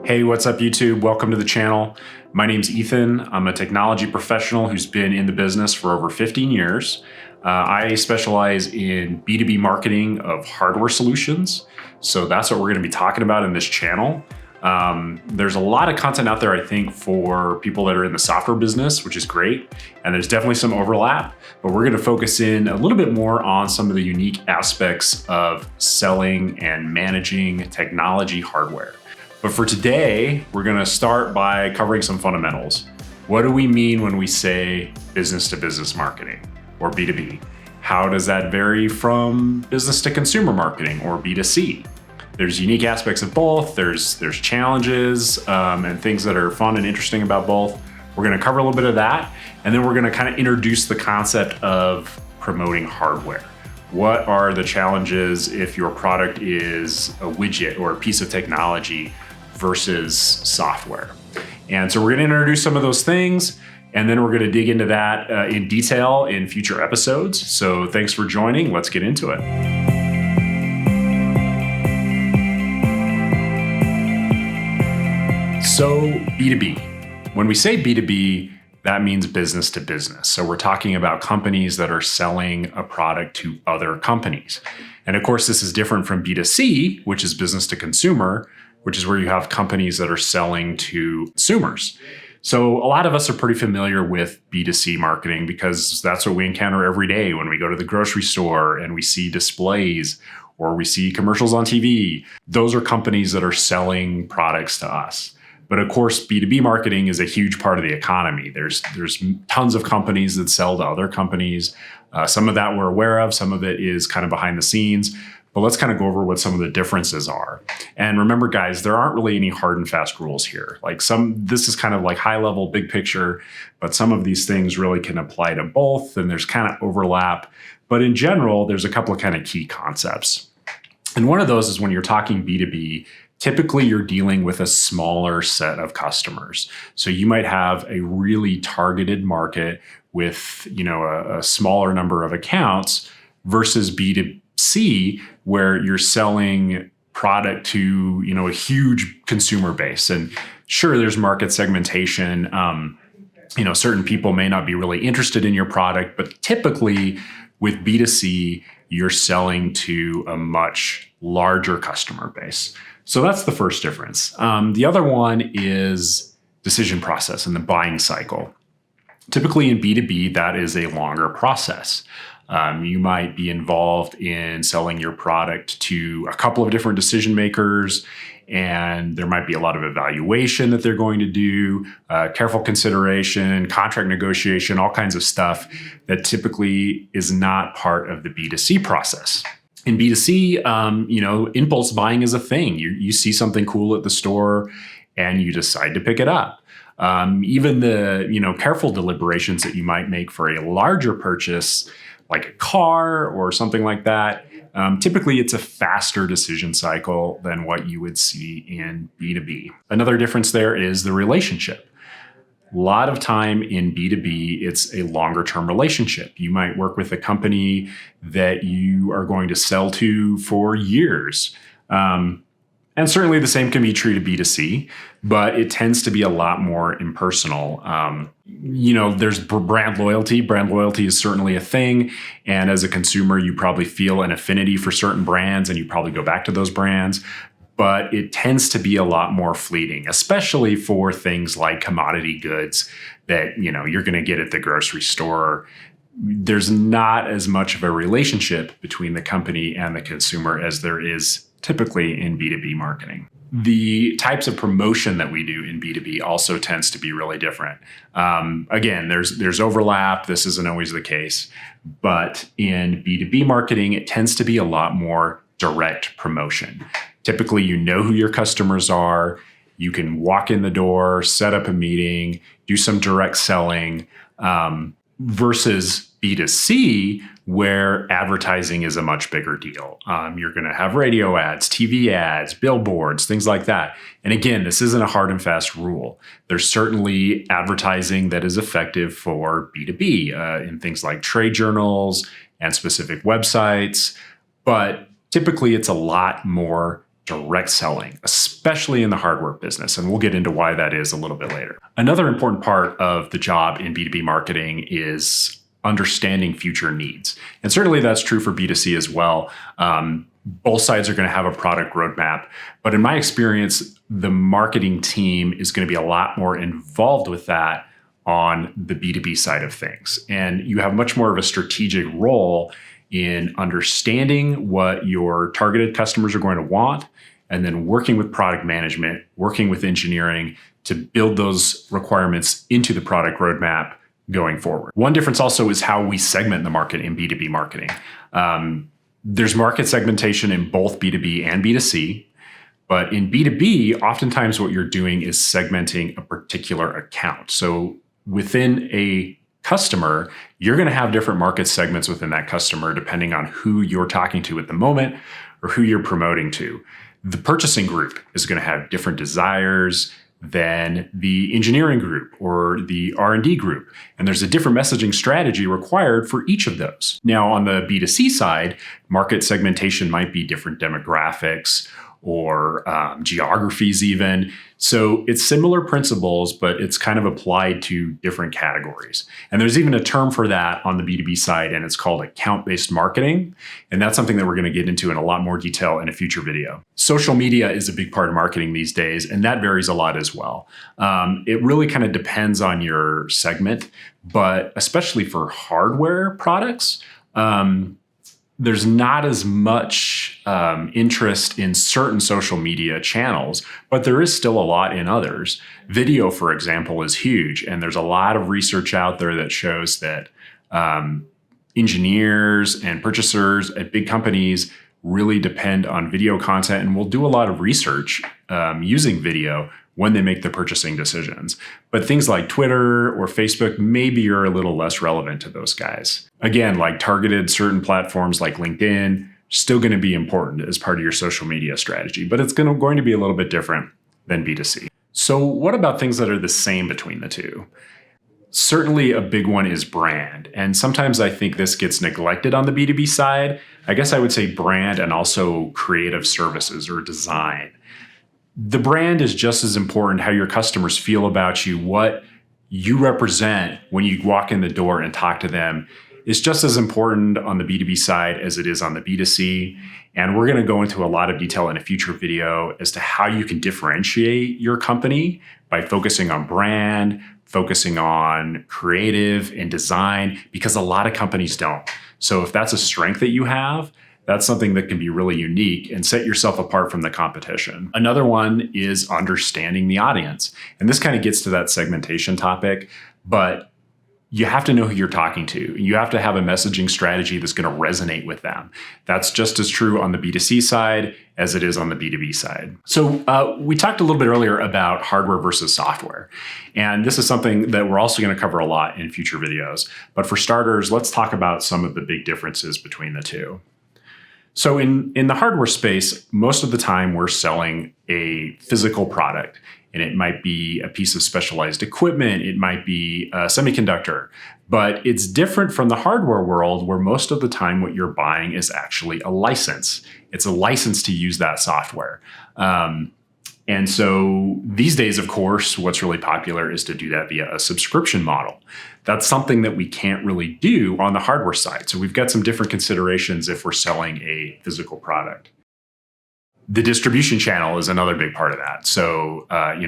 Hey, what's up, YouTube? Welcome to the channel. My name's Ethan. I'm a technology professional who's been in the business for over 15 years. I specialize in B2B marketing of hardware solutions. So that's what we're going to be talking about in this channel. There's a lot of content out there, I think, for people that are in the software business, which is great. And there's definitely some overlap, but we're going to focus in a little bit more on some of the unique aspects of selling and managing technology hardware. But for today, we're going to start by covering some fundamentals. What do we mean when we say business to business marketing or B2B? How does that vary from business to consumer marketing or B2C? There's unique aspects of both. There's challenges and things that are fun and interesting about both. We're going to cover a little bit of that, and then we're going to kind of introduce the concept of promoting hardware. What are the challenges if your product is a widget or a piece of technology versus software? And so we're going to introduce some of those things, and then we're going to dig into that in detail in future episodes. So thanks for joining. Let's get into it. So B2B. When we say B2B, that means business to business. So we're talking about companies that are selling a product to other companies. And of course, this is different from B2C, which is business to consumer, which is where you have companies that are selling to consumers. So a lot of us are pretty familiar with B2C marketing because that's what we encounter every day when we go to the grocery store and we see displays or we see commercials on TV. Those are companies that are selling products to us. But of course, B2B marketing is a huge part of the economy. There's tons of companies that sell to other companies. Some of that we're aware of, some of it is kind of behind the scenes. But let's kind of go over what some of the differences are. And remember, guys, there aren't really any hard and fast rules here. This is kind of like high level, big picture, but some of these things really can apply to both, and there's kind of overlap. But in general, there's a couple of kind of key concepts. And one of those is when you're talking B2B, typically you're dealing with a smaller set of customers. So you might have a really targeted market with, a smaller number of accounts versus B2C, where you're selling product to, a huge consumer base. And sure, there's market segmentation. Certain people may not be really interested in your product, but typically with B2C, you're selling to a much larger customer base. So that's the first difference. The other one is decision process and the buying cycle. Typically in B2B, that is a longer process. You might be involved in selling your product to a couple of different decision makers, and there might be a lot of evaluation that they're going to do, careful consideration, contract negotiation, all kinds of stuff that typically is not part of the B2C process. In B2C, impulse buying is a thing. You see something cool at the store and you decide to pick it up. Even the, careful deliberations that you might make for a larger purchase, like a car or something like that, typically it's a faster decision cycle than what you would see in B2B. Another difference there is the relationship. A lot of time in B2B, it's a longer term relationship. You might work with a company that you are going to sell to for years. And certainly the same can be true to B2C, but it tends to be a lot more impersonal. There's brand loyalty. Brand loyalty is certainly a thing. And as a consumer, you probably feel an affinity for certain brands and you probably go back to those brands. But it tends to be a lot more fleeting, especially for things like commodity goods that, you're going to get at the grocery store. There's not as much of a relationship between the company and the consumer as there is typically in B2B marketing. The types of promotion that we do in B2B also tends to be really different. Again, there's overlap. This isn't always the case. But in B2B marketing, it tends to be a lot more direct promotion. Typically, you know who your customers are. You can walk in the door, set up a meeting, do some direct selling, versus B2C, where advertising is a much bigger deal. You're going to have radio ads, TV ads, billboards, things like that. And again, this isn't a hard and fast rule. There's certainly advertising that is effective for B2B in things like trade journals and specific websites, but typically it's a lot more direct selling, especially in the hardware business. And we'll get into why that is a little bit later. Another important part of the job in B2B marketing is understanding future needs. And certainly that's true for B2C as well. Both sides are going to have a product roadmap. But in my experience, the marketing team is going to be a lot more involved with that on the B2B side of things. And you have much more of a strategic role in understanding what your targeted customers are going to want, and then working with product management, working with engineering to build those requirements into the product roadmap going forward. One difference also is how we segment the market in B2B marketing. There's market segmentation in both B2B and B2C, but in B2B, oftentimes what you're doing is segmenting a particular account. So within a customer, you're going to have different market segments within that customer depending on who you're talking to at the moment or who you're promoting to. The purchasing group is going to have different desires than the engineering group or the R&D group. And there's a different messaging strategy required for each of those. Now, on the B2C side, market segmentation might be different demographics or geographies even. So it's similar principles, but it's kind of applied to different categories. And there's even a term for that on the B2B side, and it's called account-based marketing. And that's something that we're going to get into in a lot more detail in a future video. Social media is a big part of marketing these days, and that varies a lot as well. It really kind of depends on your segment, but especially for hardware products, there's not as much interest in certain social media channels, but there is still a lot in others. Video, for example, is huge. And there's a lot of research out there that shows that engineers and purchasers at big companies really depend on video content and will do a lot of research using video when they make the purchasing decisions. But things like Twitter or Facebook maybe are a little less relevant to those guys. Again, like targeted certain platforms like LinkedIn, still going to be important as part of your social media strategy, but it's going to be a little bit different than B2C. So what about things that are the same between the two? Certainly a big one is brand. And sometimes I think this gets neglected on the B2B side. I guess I would say brand and also creative services or design. The brand is just as important, how your customers feel about you, what you represent when you walk in the door and talk to them is just as important on the B2B side as it is on the B2C. And we're going to go into a lot of detail in a future video as to how you can differentiate your company by focusing on brand, focusing on creative and design, because a lot of companies don't. So if that's a strength that you have, that's something that can be really unique and set yourself apart from the competition. Another one is understanding the audience. And this kind of gets to that segmentation topic, but you have to know who you're talking to. You have to have a messaging strategy that's going to resonate with them. That's just as true on the B2C side as it is on the B2B side. So we talked a little bit earlier about hardware versus software. And this is something that we're also going to cover a lot in future videos. But for starters, let's talk about some of the big differences between the two. So in the hardware space, most of the time we're selling a physical product, and it might be a piece of specialized equipment, it might be a semiconductor, but it's different from the hardware world where most of the time what you're buying is actually a license. It's a license to use that software. And so these days, of course, what's really popular is to do that via a subscription model. That's something that we can't really do on the hardware side. So we've got some different considerations if we're selling a physical product. The distribution channel is another big part of that. So,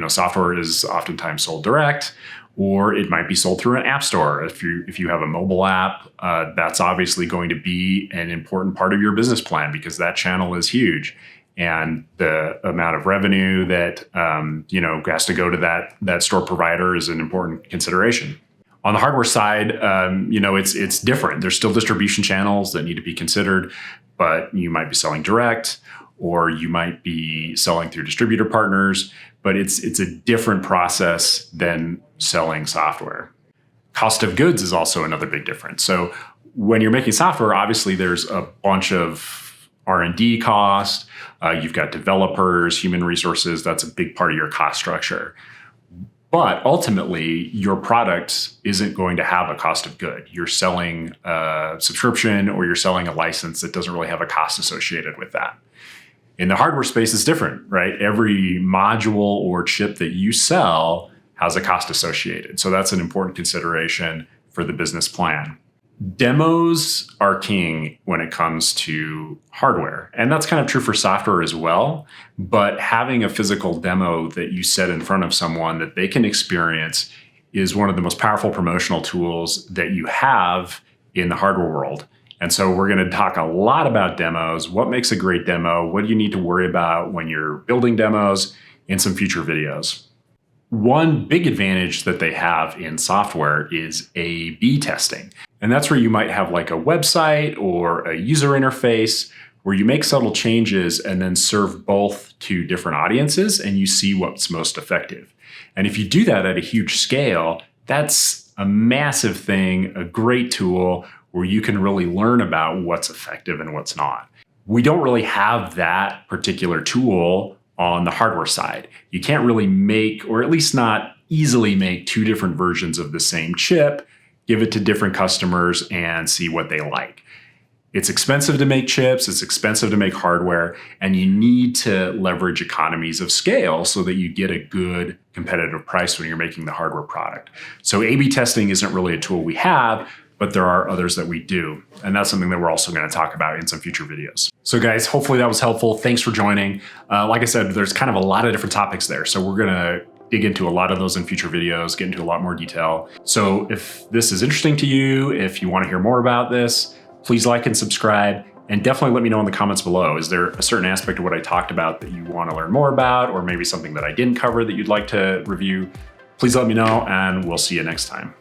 software is oftentimes sold direct, or it might be sold through an app store. If you have a mobile app, that's obviously going to be an important part of your business plan because that channel is huge. And the amount of revenue that has to go to that store provider is an important consideration. On the hardware side, it's different. There's still distribution channels that need to be considered, but you might be selling direct, or you might be selling through distributor partners. But it's a different process than selling software. Cost of goods is also another big difference. So when you're making software, obviously there's a bunch of R&D cost. You've got developers, human resources. That's a big part of your cost structure. But ultimately, your product isn't going to have a cost of good. You're selling a subscription or you're selling a license that doesn't really have a cost associated with that. In the hardware space, it's different, right? Every module or chip that you sell has a cost associated. So that's an important consideration for the business plan. Demos are king when it comes to hardware. And that's kind of true for software as well. But having a physical demo that you set in front of someone that they can experience is one of the most powerful promotional tools that you have in the hardware world. And so we're going to talk a lot about demos, what makes a great demo, what do you need to worry about when you're building demos in some future videos. One big advantage that they have in software is A/B testing. And that's where you might have like a website or a user interface where you make subtle changes and then serve both to different audiences and you see what's most effective. And if you do that at a huge scale, that's a massive thing, a great tool where you can really learn about what's effective and what's not. We don't really have that particular tool on the hardware side. You can't really make, or at least not easily make, two different versions of the same chip, give it to different customers and see what they like. It's expensive to make chips, it's expensive to make hardware, and you need to leverage economies of scale so that you get a good competitive price when you're making the hardware product. So A/B testing isn't really a tool we have, but there are others that we do. And that's something that we're also going to talk about in some future videos. So guys, hopefully that was helpful. Thanks for joining. Like I said, there's kind of a lot of different topics there. So we're going to dig into a lot of those in future videos, get into a lot more detail. So if this is interesting to you, if you want to hear more about this, please like and subscribe, and definitely let me know in the comments below. Is there a certain aspect of what I talked about that you want to learn more about, or maybe something that I didn't cover that you'd like to review? Please let me know, and we'll see you next time.